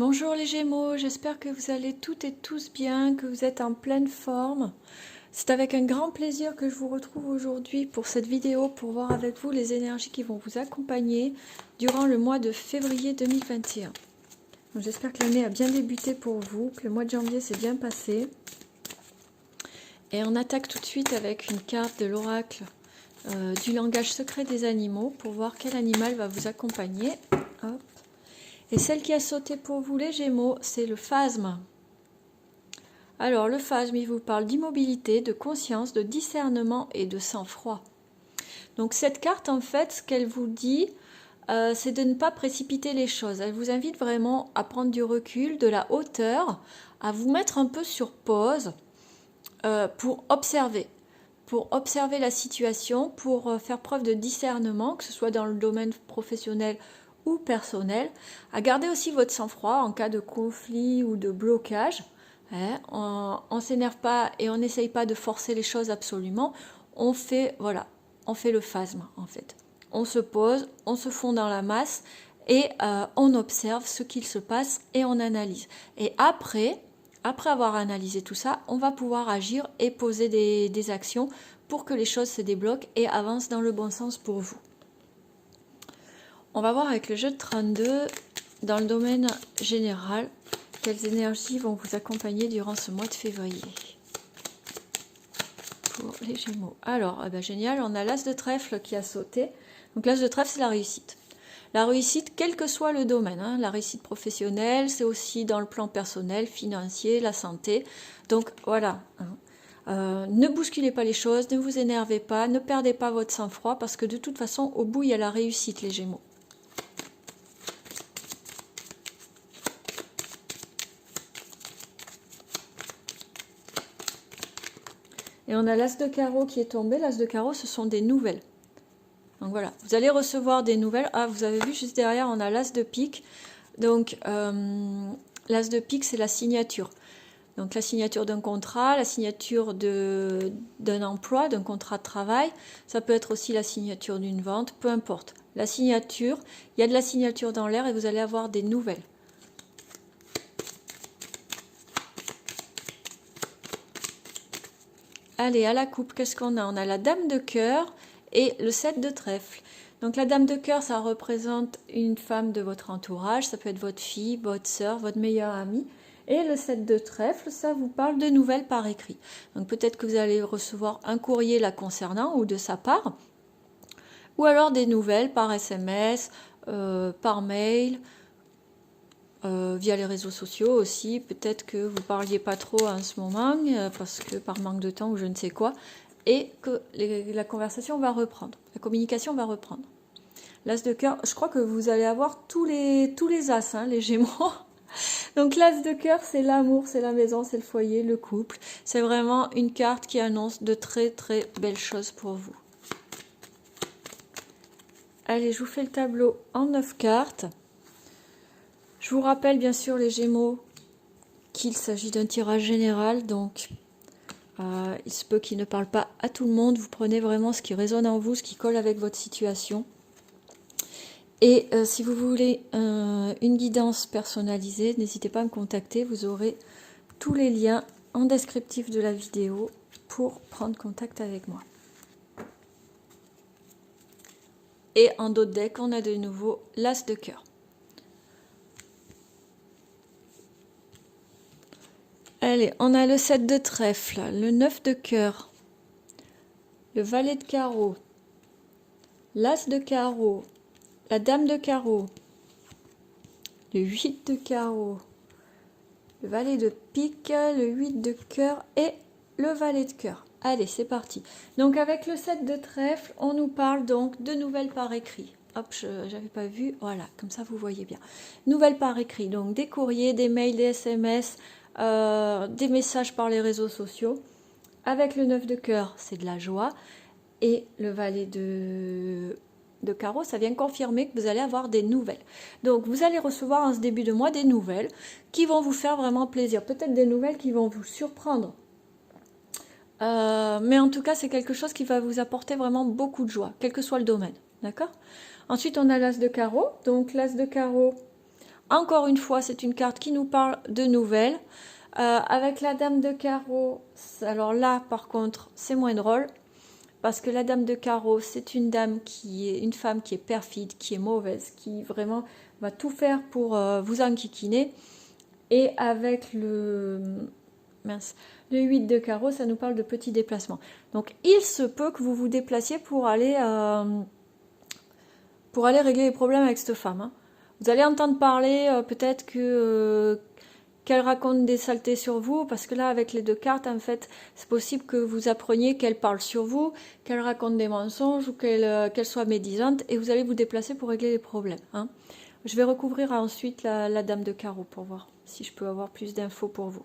Bonjour les Gémeaux, j'espère que vous allez toutes et tous bien, que vous êtes en pleine forme. C'est avec un grand plaisir que je vous retrouve aujourd'hui pour cette vidéo pour voir avec vous les énergies qui vont vous accompagner durant le mois de février 2021. J'espère que l'année a bien débuté pour vous, que le mois de janvier s'est bien passé. Et on attaque tout de suite avec une carte de l'oracle du langage secret des animaux pour voir quel animal va vous accompagner. Hop. Et celle qui a sauté pour vous les Gémeaux, c'est le phasme. Alors le phasme, il vous parle d'immobilité, de conscience, de discernement et de sang-froid. Donc cette carte, en fait, ce qu'elle vous dit, c'est de ne pas précipiter les choses. Elle vous invite vraiment à prendre du recul, de la hauteur, à vous mettre un peu sur pause pour observer la situation, pour faire preuve de discernement, que ce soit dans le domaine professionnel ou personnel, à garder aussi votre sang-froid en cas de conflit ou de blocage. On ne s'énerve pas et on n'essaye pas de forcer les choses absolument. On fait le phasme en fait. On se pose, on se fond dans la masse et on observe ce qu'il se passe et on analyse. Et après avoir analysé tout ça, on va pouvoir agir et poser des actions pour que les choses se débloquent et avancent dans le bon sens pour vous. On va voir avec le jeu de 32, dans le domaine général, quelles énergies vont vous accompagner durant ce mois de février. Pour les Gémeaux. Alors, génial, on a l'as de trèfle qui a sauté. Donc l'as de trèfle, c'est la réussite. La réussite, quel que soit le domaine. La réussite professionnelle, c'est aussi dans le plan personnel, financier, la santé. Donc voilà. Ne bousculez pas les choses, ne vous énervez pas, ne perdez pas votre sang-froid parce que de toute façon, au bout, il y a la réussite, les Gémeaux. Et on a l'as de carreau qui est tombé. L'as de carreau, ce sont des nouvelles. Donc voilà, vous allez recevoir des nouvelles. Ah, vous avez vu juste derrière, on a l'as de pique. Donc, l'as de pique, c'est la signature. Donc, la signature d'un contrat, la signature d'un emploi, d'un contrat de travail. Ça peut être aussi la signature d'une vente, peu importe. La signature, il y a de la signature dans l'air et vous allez avoir des nouvelles. Allez, à la coupe, qu'est-ce qu'on a? On a la dame de cœur et le 7 de trèfle. Donc la dame de cœur, ça représente une femme de votre entourage. Ça peut être votre fille, votre soeur, votre meilleure amie. Et le 7 de trèfle, ça vous parle de nouvelles par écrit. Donc peut-être que vous allez recevoir un courrier la concernant ou de sa part. Ou alors des nouvelles par SMS, par mail, via les réseaux sociaux aussi. Peut-être que vous ne parliez pas trop en ce moment, parce que par manque de temps ou je ne sais quoi, et que la conversation va reprendre, la communication va reprendre. L'as de cœur, je crois que vous allez avoir tous les as, les Gémeaux. Donc l'as de cœur, c'est l'amour, c'est la maison, c'est le foyer, le couple. C'est vraiment une carte qui annonce de très très belles choses pour vous. Allez, je vous fais le tableau en 9 cartes. Je vous rappelle bien sûr les Gémeaux qu'il s'agit d'un tirage général, donc il se peut qu'il ne parle pas à tout le monde. Vous prenez vraiment ce qui résonne en vous, ce qui colle avec votre situation. Et si vous voulez une guidance personnalisée, n'hésitez pas à me contacter. Vous aurez tous les liens en descriptif de la vidéo pour prendre contact avec moi. Et en d'autres decks, on a de nouveau l'as de cœur. Allez, on a le 7 de trèfle, le 9 de cœur, le valet de carreau, l'as de carreau, la dame de carreau, le 8 de carreau, le valet de pique, le 8 de cœur et le valet de cœur. Allez, c'est parti. Donc avec le 7 de trèfle, on nous parle donc de nouvelles par écrit. Hop, je n'avais pas vu. Voilà, comme ça vous voyez bien. Nouvelles par écrit, donc des courriers, des mails, des SMS, des messages par les réseaux sociaux. Avec le 9 de cœur, c'est de la joie. Et le valet de carreau, ça vient confirmer que vous allez avoir des nouvelles. Donc vous allez recevoir en ce début de mois des nouvelles qui vont vous faire vraiment plaisir. Peut-être des nouvelles qui vont vous surprendre. Mais en tout cas, c'est quelque chose qui va vous apporter vraiment beaucoup de joie, quel que soit le domaine. D'accord? Ensuite, on a l'as de carreau. Donc l'as de carreau, encore une fois, c'est une carte qui nous parle de nouvelles. Avec la dame de carreau, alors là, par contre, c'est moins drôle. Parce que la dame de carreau, c'est une femme qui est perfide, qui est mauvaise, qui vraiment va tout faire pour vous enquiquiner. Et avec le 8 de carreau, ça nous parle de petits déplacements. Donc, il se peut que vous vous déplaciez pour aller régler les problèmes avec cette femme. Hein. Vous allez entendre parler, peut-être qu'elle raconte des saletés sur vous, parce que là, avec les deux cartes, en fait, c'est possible que vous appreniez qu'elle parle sur vous, qu'elle raconte des mensonges, ou qu'elle soit médisante, et vous allez vous déplacer pour régler les problèmes. Hein. Je vais recouvrir ensuite la dame de carreau pour voir si je peux avoir plus d'infos pour vous.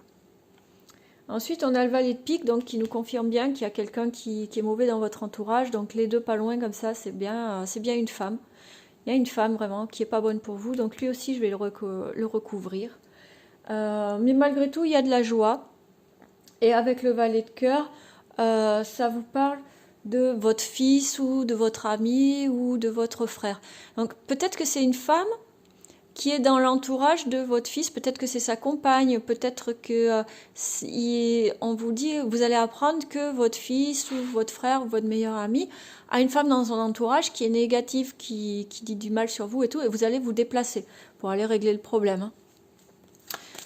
Ensuite, on a le valet de pique, donc qui nous confirme bien qu'il y a quelqu'un qui est mauvais dans votre entourage. Donc les deux pas loin comme ça, c'est bien une femme. Il y a une femme vraiment qui est pas bonne pour vous. Donc lui aussi, je vais le recouvrir. Mais malgré tout, il y a de la joie. Et avec le valet de cœur, ça vous parle de votre fils ou de votre ami ou de votre frère. Donc peut-être que c'est une femme qui est dans l'entourage de votre fils, peut-être que c'est sa compagne, peut-être que on vous dit, vous allez apprendre que votre fils ou votre frère ou votre meilleur ami a une femme dans son entourage qui est négative, qui dit du mal sur vous et tout, et vous allez vous déplacer pour aller régler le problème. Hein.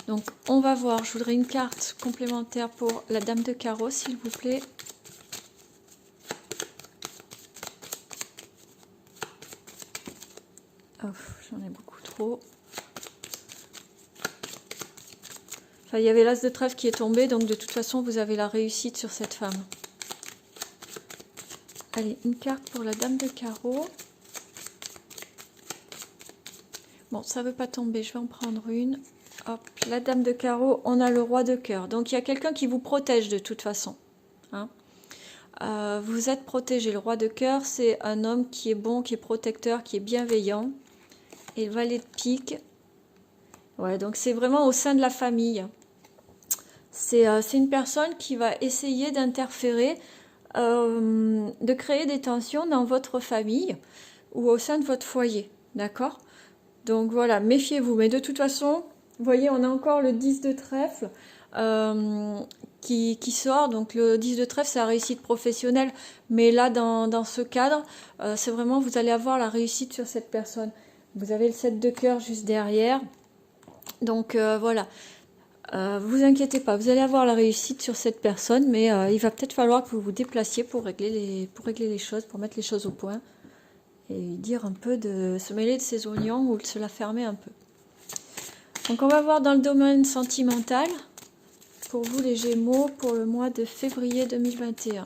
Donc on va voir, je voudrais une carte complémentaire pour la dame de carreau, s'il vous plaît. Oh, j'en ai beaucoup trop. Enfin, il y avait l'as de trèfle qui est tombé, donc de toute façon, vous avez la réussite sur cette femme. Allez, une carte pour la dame de carreau. Bon, ça ne veut pas tomber, je vais en prendre une. Hop, la dame de carreau, on a le roi de cœur. Donc, il y a quelqu'un qui vous protège de toute façon. Hein. Vous êtes protégé. Le roi de cœur, c'est un homme qui est bon, qui est protecteur, qui est bienveillant. Et le valet de pique, ouais, donc c'est vraiment au sein de la famille. C'est une personne qui va essayer d'interférer, de créer des tensions dans votre famille ou au sein de votre foyer, d'accord? Donc voilà, méfiez-vous. Mais de toute façon, vous voyez, on a encore le 10 de trèfle qui sort. Donc le 10 de trèfle, c'est la réussite professionnelle. Mais là, dans ce cadre, c'est vraiment, vous allez avoir la réussite sur cette personne. Vous avez le 7 de cœur juste derrière. Donc voilà, vous inquiétez pas, vous allez avoir la réussite sur cette personne, mais il va peut-être falloir que vous vous déplaciez pour régler les choses, pour mettre les choses au point. Et dire un peu de se mêler de ses oignons ou de se la fermer un peu. Donc on va voir dans le domaine sentimental, pour vous les Gémeaux, pour le mois de février 2021.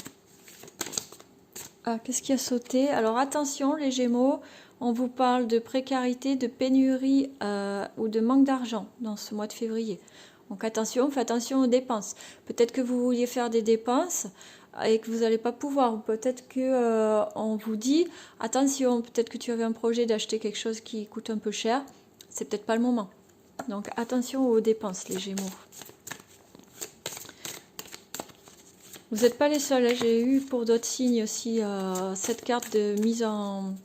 Ah, qu'est-ce qui a sauté? Alors attention les Gémeaux, on vous parle de précarité, de pénurie ou de manque d'argent dans ce mois de février. Donc attention, faites attention aux dépenses. Peut-être que vous vouliez faire des dépenses et que vous n'allez pas pouvoir. Ou peut-être que on vous dit, attention, peut-être que tu avais un projet d'acheter quelque chose qui coûte un peu cher. C'est peut-être pas le moment. Donc attention aux dépenses, les Gémeaux. Vous n'êtes pas les seuls. Hein. J'ai eu pour d'autres signes aussi cette carte de mise en...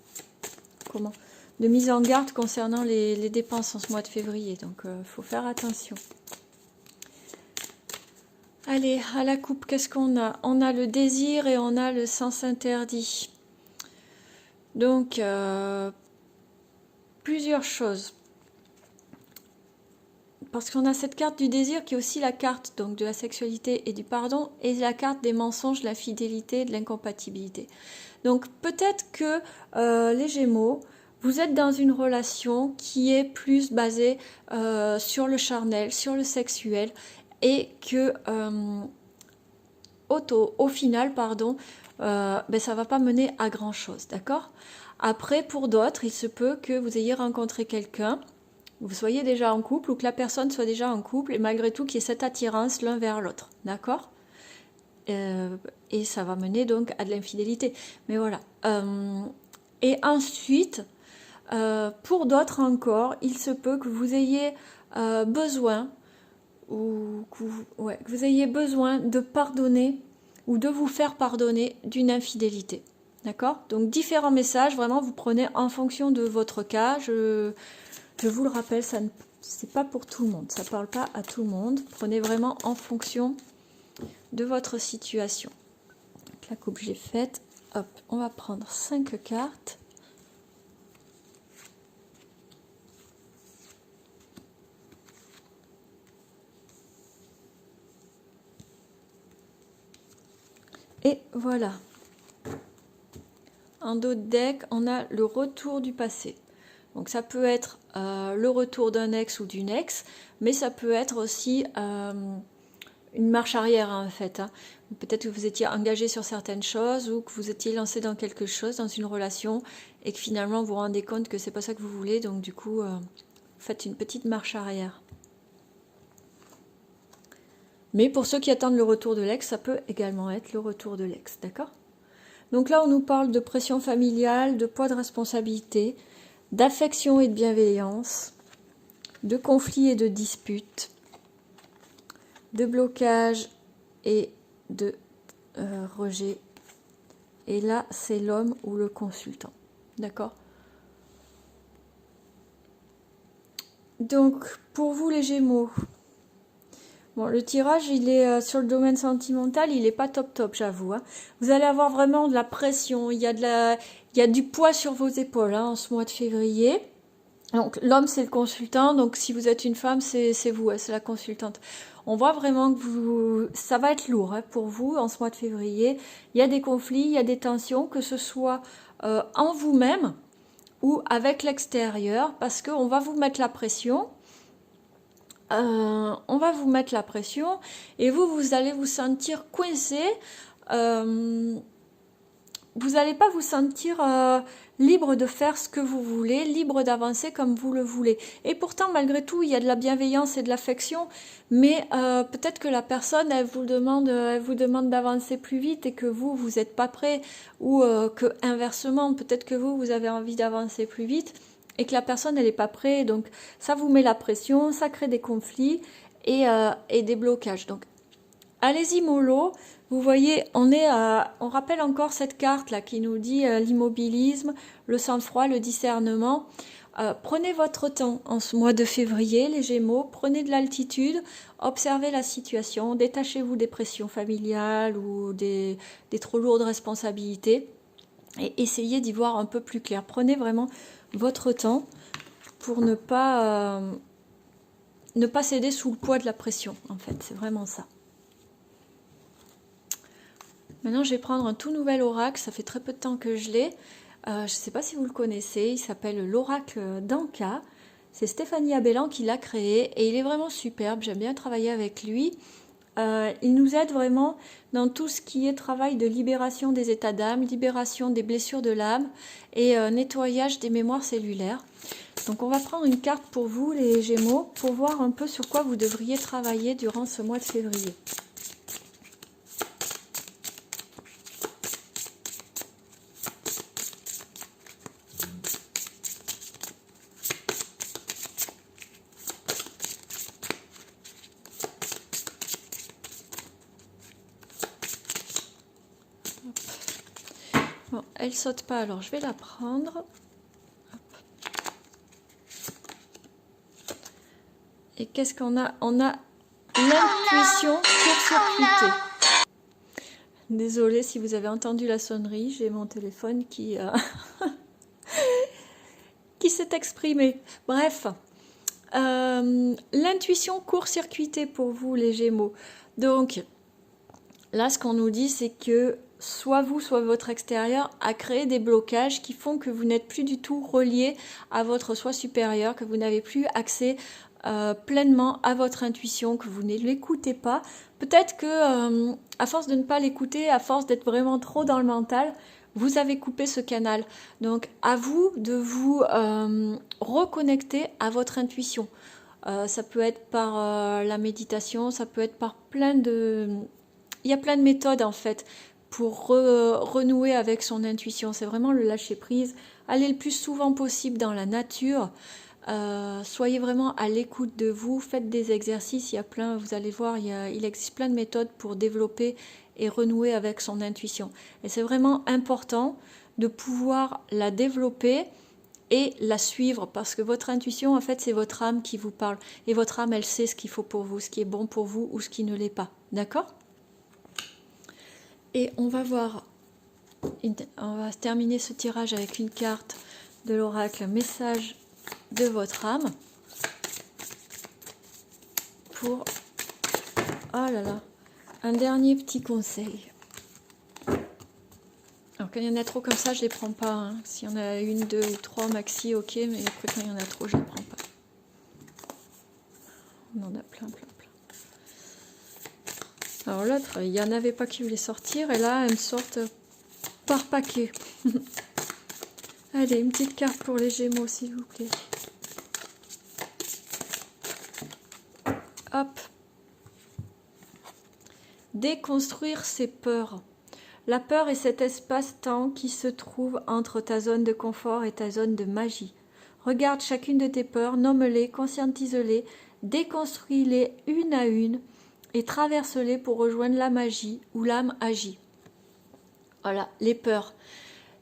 de mise en garde concernant les dépenses en ce mois de février. Donc, il faut faire attention. Allez, à la coupe, qu'est-ce qu'on a? On a le désir et on a le sens interdit. Donc, plusieurs choses. Parce qu'on a cette carte du désir qui est aussi la carte donc, de la sexualité et du pardon et la carte des mensonges, de la fidélité, de l'incompatibilité. Donc, peut-être que les Gémeaux... Vous êtes dans une relation qui est plus basée sur le charnel, sur le sexuel, et que au final, ça ne va pas mener à grand chose, d'accord? Après, pour d'autres, il se peut que vous ayez rencontré quelqu'un, vous soyez déjà en couple ou que la personne soit déjà en couple, et malgré tout qu'il y ait cette attirance l'un vers l'autre, d'accord? Et ça va mener donc à de l'infidélité. Mais voilà. Et ensuite... pour d'autres encore, il se peut que vous ayez besoin que vous ayez besoin de pardonner ou de vous faire pardonner d'une infidélité. D'accord? Donc différents messages, vraiment vous prenez en fonction de votre cas. Je vous le rappelle, ça ne, c'est pas pour tout le monde. Ça ne parle pas à tout le monde. Prenez vraiment en fonction de votre situation. Donc, la coupe, j'ai faite. Hop, on va prendre 5 cartes. Et voilà. En dos de deck, on a le retour du passé. Donc ça peut être le retour d'un ex ou d'une ex, mais ça peut être aussi une marche arrière en fait. Hein. Peut-être que vous étiez engagé sur certaines choses ou que vous étiez lancé dans quelque chose, dans une relation, et que finalement vous vous rendez compte que c'est pas ça que vous voulez, donc du coup faites une petite marche arrière. Mais pour ceux qui attendent le retour de l'ex, ça peut également être le retour de l'ex, d'accord? Donc là, on nous parle de pression familiale, de poids de responsabilité, d'affection et de bienveillance, de conflits et de disputes, de blocage et de rejet. Et là, c'est l'homme ou le consultant, d'accord? Donc, pour vous les Gémeaux, bon, le tirage, il est sur le domaine sentimental, il n'est pas top, j'avoue. Hein. Vous allez avoir vraiment de la pression, il y a du poids sur vos épaules hein, en ce mois de février. Donc, l'homme, c'est le consultant, donc si vous êtes une femme, c'est vous, c'est la consultante. On voit vraiment que ça va être lourd hein, pour vous en ce mois de février. Il y a des conflits, il y a des tensions, que ce soit en vous-même ou avec l'extérieur, parce qu'on va vous mettre la pression. On va vous mettre la pression et vous allez vous sentir coincé. Vous n'allez pas vous sentir libre de faire ce que vous voulez, libre d'avancer comme vous le voulez. Et pourtant, malgré tout, il y a de la bienveillance et de l'affection, mais peut-être que la personne, elle vous demande d'avancer plus vite et que vous n'êtes pas prêt, ou que inversement, peut-être que vous avez envie d'avancer plus vite et que la personne, elle n'est pas prête. Donc, ça vous met la pression, ça crée des conflits et des blocages. Donc, allez-y mollo. Vous voyez, on rappelle encore cette carte là qui nous dit l'immobilisme, le sang-froid, le discernement. Prenez votre temps en ce mois de février, les Gémeaux. Prenez de l'altitude, observez la situation, détachez-vous des pressions familiales ou des trop lourdes responsabilités et essayez d'y voir un peu plus clair. Prenez vraiment votre temps pour ne pas céder sous le poids de la pression, en fait. C'est vraiment ça. Maintenant, je vais prendre un tout nouvel oracle. Ça fait très peu de temps que je l'ai. Je ne sais pas si vous le connaissez. Il s'appelle l'oracle d'Anka. C'est Stéphanie Abellan qui l'a créé. Et il est vraiment superbe. J'aime bien travailler avec lui. Il nous aide vraiment dans tout ce qui est travail de libération des états d'âme, libération des blessures de l'âme et nettoyage des mémoires cellulaires. Donc on va prendre une carte pour vous, les Gémeaux, pour voir un peu sur quoi vous devriez travailler durant ce mois de février. Bon, elle saute pas, alors je vais la prendre. Et qu'est-ce qu'on a? On a l'intuition court-circuitée. Désolée si vous avez entendu la sonnerie, j'ai mon téléphone qui s'est exprimé. Bref, l'intuition court-circuitée pour vous, les Gémeaux. Donc, là, ce qu'on nous dit, c'est que soit vous, soit votre extérieur a créé des blocages qui font que vous n'êtes plus du tout relié à votre soi supérieur, que vous n'avez plus accès pleinement à votre intuition, que vous ne l'écoutez pas. Peut-être que à force de ne pas l'écouter, à force d'être vraiment trop dans le mental, vous avez coupé ce canal. Donc à vous de vous reconnecter à votre intuition. Ça peut être par la méditation, ça peut être par il y a plein de méthodes en fait pour renouer avec son intuition. C'est vraiment le lâcher prise. Allez le plus souvent possible dans la nature. Soyez vraiment à l'écoute de vous, faites des exercices, il y a plein, vous allez voir, il existe plein de méthodes pour développer et renouer avec son intuition. Et c'est vraiment important de pouvoir la développer et la suivre, parce que votre intuition, en fait, c'est votre âme qui vous parle. Et votre âme, elle sait ce qu'il faut pour vous, ce qui est bon pour vous ou ce qui ne l'est pas. D'accord? Et on va voir, on va terminer ce tirage avec une carte de l'oracle, message de votre âme. Pour, oh là là, un dernier petit conseil. Alors quand il y en a trop comme ça, je les prends pas. Hein. S'il y en a une, deux ou trois maxi, ok, mais après quand il y en a trop, je les prends pas. On en a plein. Alors l'autre, il n'y en avait pas qui voulaient sortir, et là, elles me sortent par paquet. Allez, une petite carte pour les Gémeaux, s'il vous plaît. Hop. Déconstruire ses peurs. La peur est cet espace-temps qui se trouve entre ta zone de confort et ta zone de magie. Regarde chacune de tes peurs, nomme-les, conscientise-les, déconstruis-les une à une et traverse-les pour rejoindre la magie où l'âme agit. Voilà, les peurs.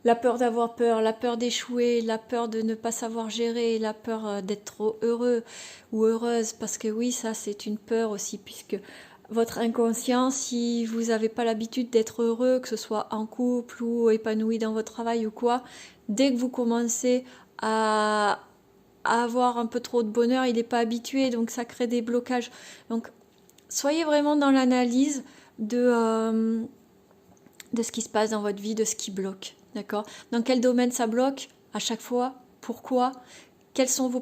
La peur d'avoir peur, la peur d'échouer, la peur de ne pas savoir gérer, la peur d'être trop heureux ou heureuse, parce que oui, ça c'est une peur aussi, puisque votre inconscient, si vous n'avez pas l'habitude d'être heureux, que ce soit en couple ou épanoui dans votre travail ou quoi, dès que vous commencez à avoir un peu trop de bonheur, il n'est pas habitué, donc ça crée des blocages. Donc soyez vraiment dans l'analyse de ce qui se passe dans votre vie, de ce qui bloque. D'accord? Dans quel domaine ça bloque à chaque fois? Pourquoi? Quels sont vos